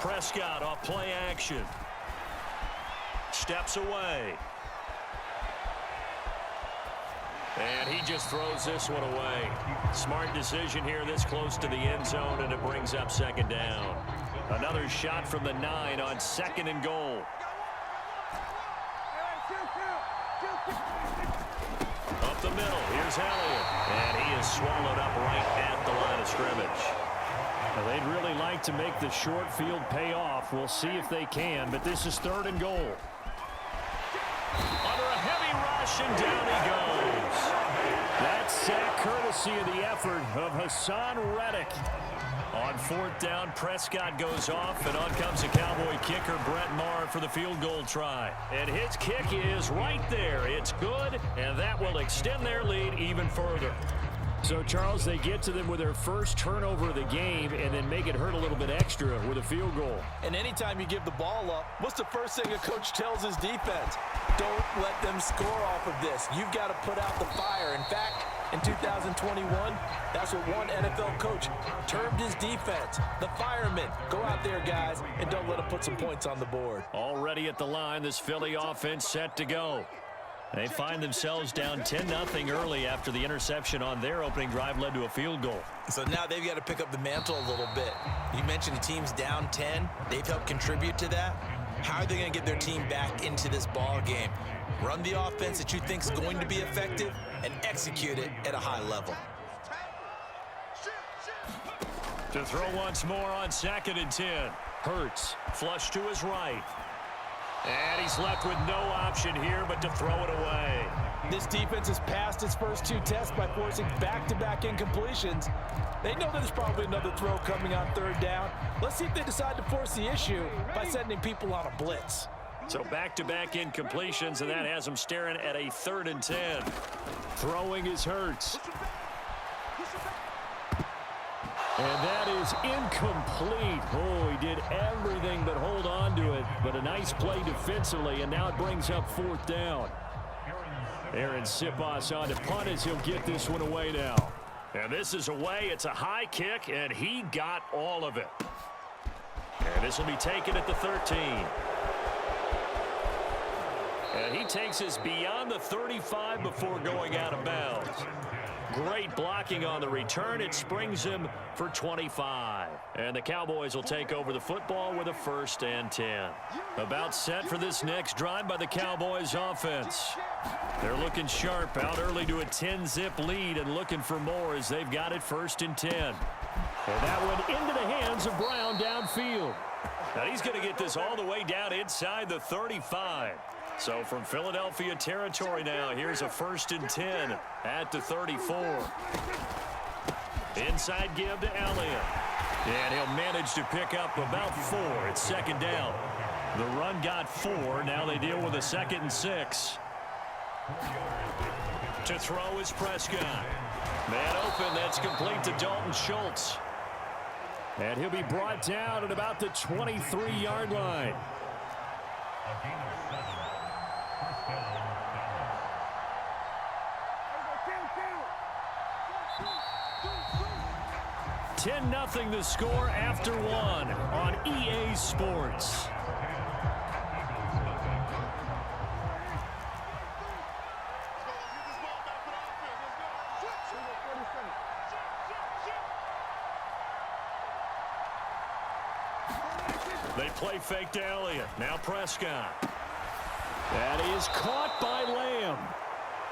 Prescott off play action. Steps away. And he just throws this one away. Smart decision here this close to the end zone, and it brings up second down. Another shot from the 9 on 2nd and goal. Up the middle, here's Elliott. And he is swallowed up right at the line of scrimmage. Well, they'd really like to make the short field pay off. We'll see if they can, but this is 3rd and goal. Under a heavy rush, and down he goes. That sack courtesy of the effort of Hassan Reddick. On 4th down, Prescott goes off, and on comes the Cowboy kicker, Brett Maher, for the field goal try. And his kick is right there. It's good, and that will extend their lead even further. So, Charles, they get to them with their first turnover of the game and then make it hurt a little bit extra with a field goal. And anytime you give the ball up, what's the first thing a coach tells his defense? Don't let them score off of this. You've got to put out the fire. In fact, in 2021, that's what one NFL coach termed his defense. The firemen. Go out there, guys, and don't let them put some points on the board. Already at the line, this Philly offense set to go. They find themselves down 10-0 early after the interception on their opening drive led to a field goal. So now they've got to pick up the mantle a little bit. You mentioned the team's down 10. They've helped contribute to that. How are they going to get their team back into this ball game? Run the offense that you think is going to be effective and execute it at a high level. To throw once more on 2nd and 10. Hurts, flush to his right. And he's left with no option here but to throw it away. This defense has passed its first 2 tests by forcing back-to-back incompletions. They know there's probably another throw coming on 3rd down. Let's see if they decide to force the issue by sending people on a blitz. So back-to-back incompletions, and that has them staring at a 3rd and 10. Throwing is Hurts. And that is incomplete. Oh, he did everything but hold on to it. But a nice play defensively, and now it brings up 4th down. Aaron Siposs on to punt as he'll get this one away now. And this is away. It's a high kick, and he got all of it. And this will be taken at the 13. And he takes us beyond the 35 before going out of bounds. Great blocking on the return. It springs him for 25. And the Cowboys will take over the football with a 1st and 10. About set for this next drive by the Cowboys offense. They're looking sharp, out early to a 10-zip lead and looking for more as they've got it 1st and 10. And that one into the hands of Brown downfield. Now he's going to get this all the way down inside the 35. So from Philadelphia territory now, here's a 1st and 10 at the 34. Inside give to Elliott. And he'll manage to pick up about 4. It's 2nd down. The run got 4. Now they deal with a 2nd and 6. To throw is Prescott. Man open, that's complete to Dalton Schultz. And he'll be brought down at about the 23-yard line. 10-0 the score after 1 on EA Sports. They play fake to Elliott. Now Prescott. That is caught by Lamb.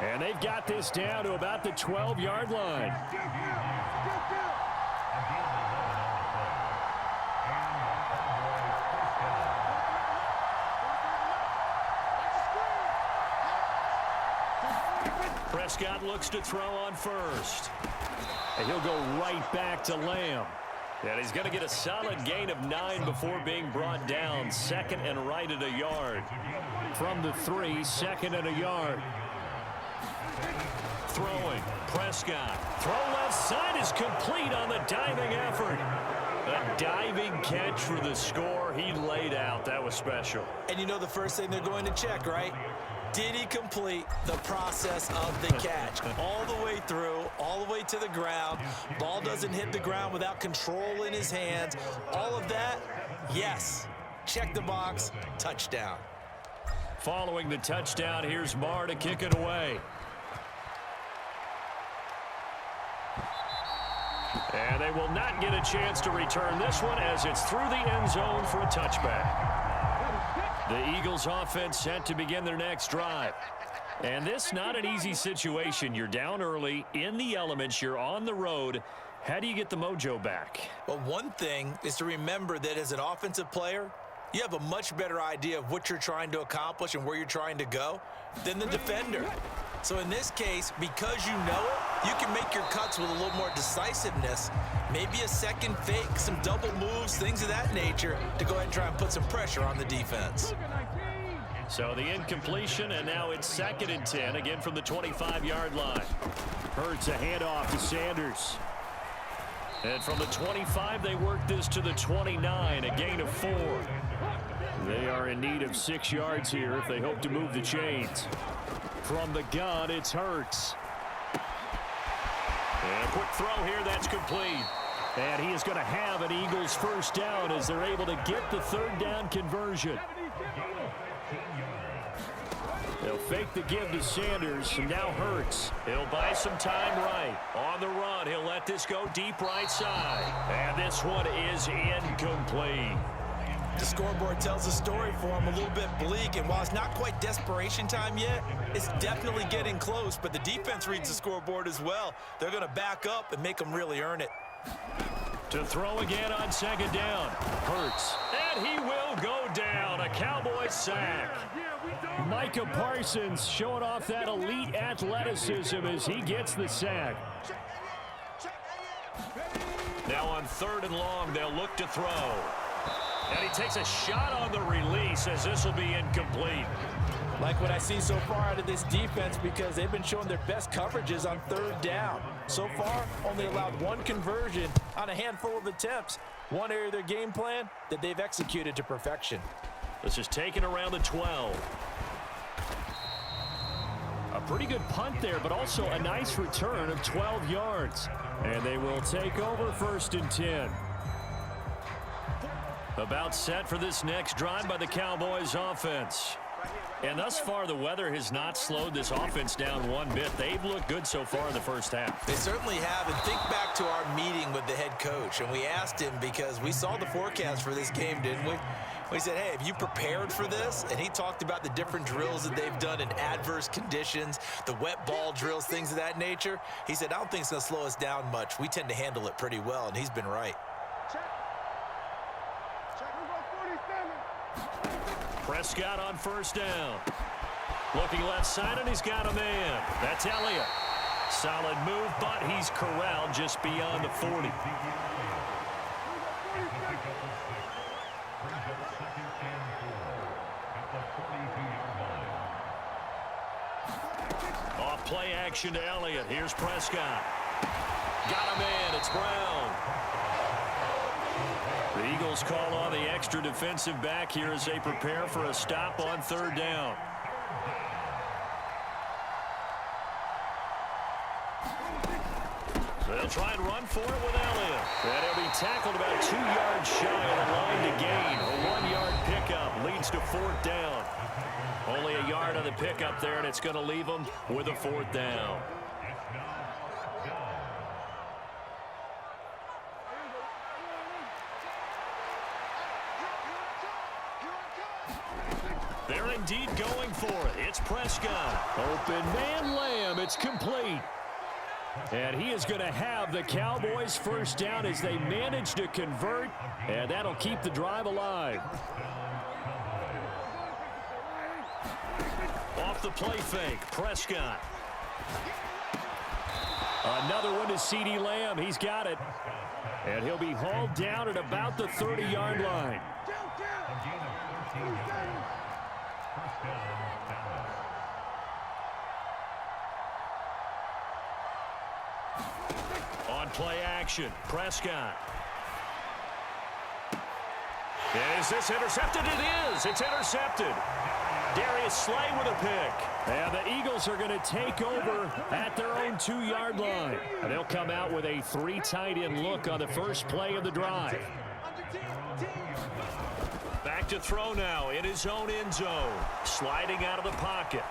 And they've got this down to about the 12-yard line. Prescott looks to throw on 1st. And he'll go right back to Lamb. And he's going to get a solid gain of 9 before being brought down. 2nd and right at a yard. From the 3, 2nd and a yard. Throwing. Prescott. Throw left side is complete on the diving effort. A diving catch for the score. He laid out. That was special. And you know the first thing they're going to check, right? Did he complete the process of the catch? All the way through, all the way to the ground. Ball doesn't hit the ground without control in his hands. All of that, Yes. Check the box. Touchdown. Following the touchdown, here's Marr to kick it away. And they will not get a chance to return this one as it's through the end zone for a touchback. The Eagles offense set to begin their next drive. And this not an easy situation. You're down early, in the elements, you're on the road. How do you get the mojo back? Well, one thing is to remember that as an offensive player, you have a much better idea of what you're trying to accomplish and where you're trying to go than the defender. So in this case, because you know it, you can make your cuts with a little more decisiveness, maybe a second fake, some double moves, things of that nature, to go ahead and try and put some pressure on the defense. So the incompletion, and now it's 2nd and 10, again from the 25-yard line. Hurts a handoff to Sanders. And from the 25, they work this to the 29, a gain of 4. They are in need of 6 yards here if they hope to move the chains. From the gun, it's Hurts. And a quick throw here, that's complete. And he is going to have an Eagles first down as they're able to get the 3rd down conversion. They'll fake the give to Sanders, and now Hurts. He'll buy some time right. On the run, he'll let this go deep right side. And this one is incomplete. The scoreboard tells a story for him, a little bit bleak, and while it's not quite desperation time yet, it's definitely getting close, but the defense reads the scoreboard as well. They're going to back up and make them really earn it. To throw again on 2nd down. Hurts. And he will go down. A Cowboys sack. Micah Parsons showing off that elite athleticism as he gets the sack. Now on 3rd and long, they'll look to throw. And he takes a shot on the release as this will be incomplete. Like what I see so far out of this defense, because they've been showing their best coverages on 3rd down. So far, only allowed 1 conversion on a handful of attempts. One area of their game plan that they've executed to perfection. This is taken around the 12. A pretty good punt there, but also a nice return of 12 yards. And they will take over 1st and 10. About set for this next drive by the Cowboys offense. And thus far, the weather has not slowed this offense down one bit. They've looked good so far in the first half. They certainly have. And think back to our meeting with the head coach. And we asked him, because we saw the forecast for this game, didn't we? We said, hey, have you prepared for this? And he talked about the different drills that they've done in adverse conditions, the wet ball drills, things of that nature. He said, I don't think it's going to slow us down much. We tend to handle it pretty well, and he's been right. Prescott on 1st down. Looking left side, and he's got a man. That's Elliott. Solid move, but he's corralled just beyond the 40. Off play action to Elliott. Here's Prescott. Got a man. It's Brown. The Eagles call on the extra defensive back here as they prepare for a stop on 3rd down. They'll try and run for it with Elliott. And he'll be tackled about 2 yards shy of the line to gain. A 1-yard pickup leads to 4th down. Only a yard on the pickup there, and it's going to leave them with a 4th down. They're indeed going for it. It's Prescott. Open man Lamb. It's complete. And he is going to have the Cowboys first down as they manage to convert. And that'll keep the drive alive. Off the play fake. Prescott. Another one to CeeDee Lamb. He's got it. And he'll be hauled down at about the 30-yard line. On play action, Prescott. Is this intercepted? It is. It's intercepted. Darius Slay with a pick. And the Eagles are going to take over at their own 2-yard line. And they'll come out with a 3 tight end look on the first play of the drive. back to throw now in his own end zone. Sliding out of the pocket.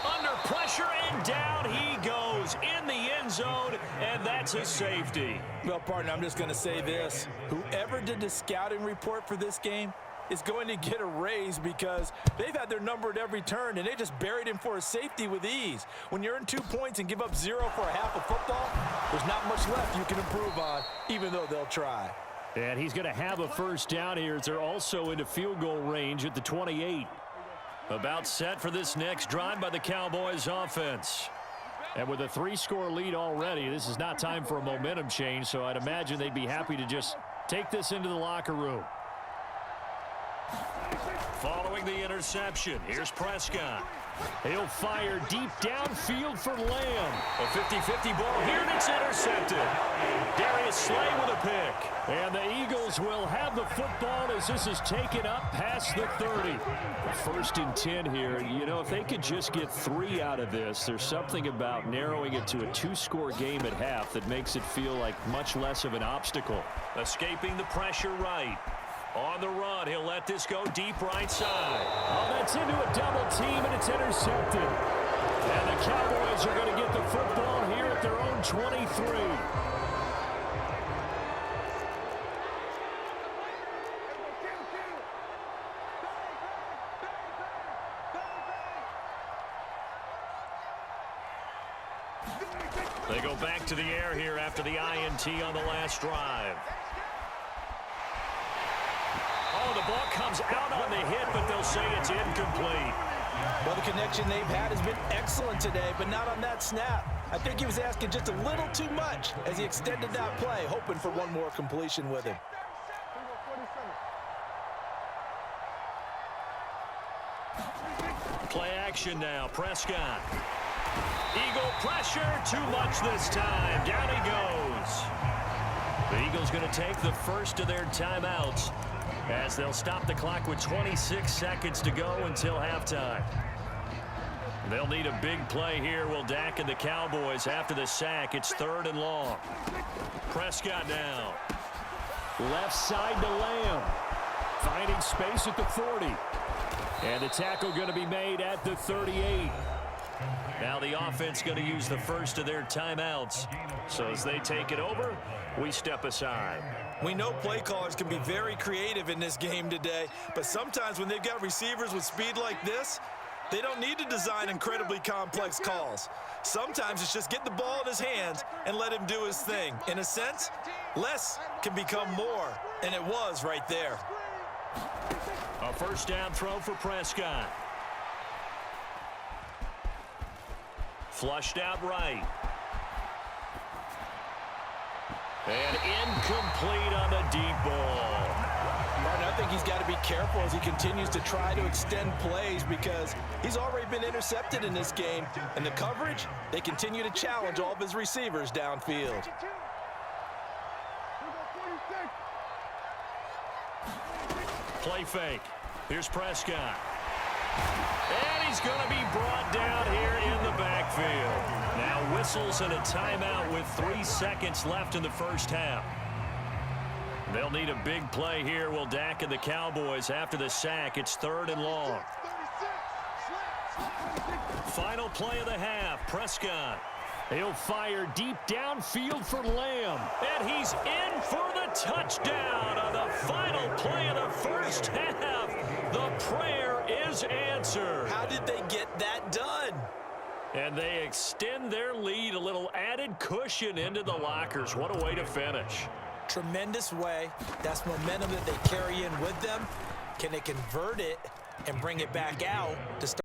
Under pressure, and down he goes in the end zone, and that's a safety. Well, partner, I'm just going to say this. Whoever did the scouting report for this game is going to get a raise because they've had their number at every turn, and they just buried him for a safety with ease. When you earn 2 points and give up 0 for a half of football, there's not much left you can improve on, even though they'll try. And he's going to have a first down here as they're also into field goal range at the 28. About set for this next drive by the Cowboys offense. And with a 3-score lead already, this is not time for a momentum change, so I'd imagine they'd be happy to just take this into the locker room. Following the interception, here's Prescott. He'll fire deep downfield for Lamb. A 50-50 ball here, and it's intercepted. Darius Slay with a pick. And the Eagles will have the football as this is taken up past the 30. First and 10 here. You know, if they could just get 3 out of this, there's something about narrowing it to a 2-score game at half that makes it feel like much less of an obstacle. Escaping the pressure right. On the run, he'll let this go deep right side. Oh, that's into a double team, and it's intercepted. And the Cowboys are going to get the football here at their own 23. They go back to the air here after the INT on the last drive. Oh, the ball comes out on the hit, but they'll say it's incomplete. Well, the connection they've had has been excellent today, but not on that snap. I think he was asking just a little too much as he extended that play, hoping for one more completion with him. Play action now, Prescott. Eagle pressure, too much this time. Down he goes. The Eagles going to take the first of their timeouts as they'll stop the clock with 26 seconds to go until halftime. They'll need a big play here. Will Dak and the Cowboys after the sack. It's 3rd and long. Prescott now. Left side to Lamb. Finding space at the 40. And the tackle going to be made at the 38. Now the offense going to use the first of their timeouts. So as they take it over, we step aside. We know play callers can be very creative in this game today, but sometimes when they've got receivers with speed like this, they don't need to design incredibly complex calls. Sometimes it's just get the ball in his hands and let him do his thing. In a sense, less can become more, and it was right there. A first down throw for Prescott. Flushed out right. And incomplete on the deep ball. Martin, I think he's got to be careful as he continues to try to extend plays because he's already been intercepted in this game. And the coverage, they continue to challenge all of his receivers downfield. Play fake. Here's Prescott. And he's going to be brought down here in the backfield. Now whistles and a timeout with 3 seconds left in the first half. They'll need a big play here. Will Dak and the Cowboys after the sack. It's 3rd and long. Final play of the half. Prescott. He'll fire deep downfield for Lamb. And he's in for the touchdown on the final play of the first half. The prayer is answered. How did they get that done? And they extend their lead, a little added cushion into the lockers. What a way to finish. Tremendous way. That's momentum that they carry in with them. Can they convert it and bring it back out to start?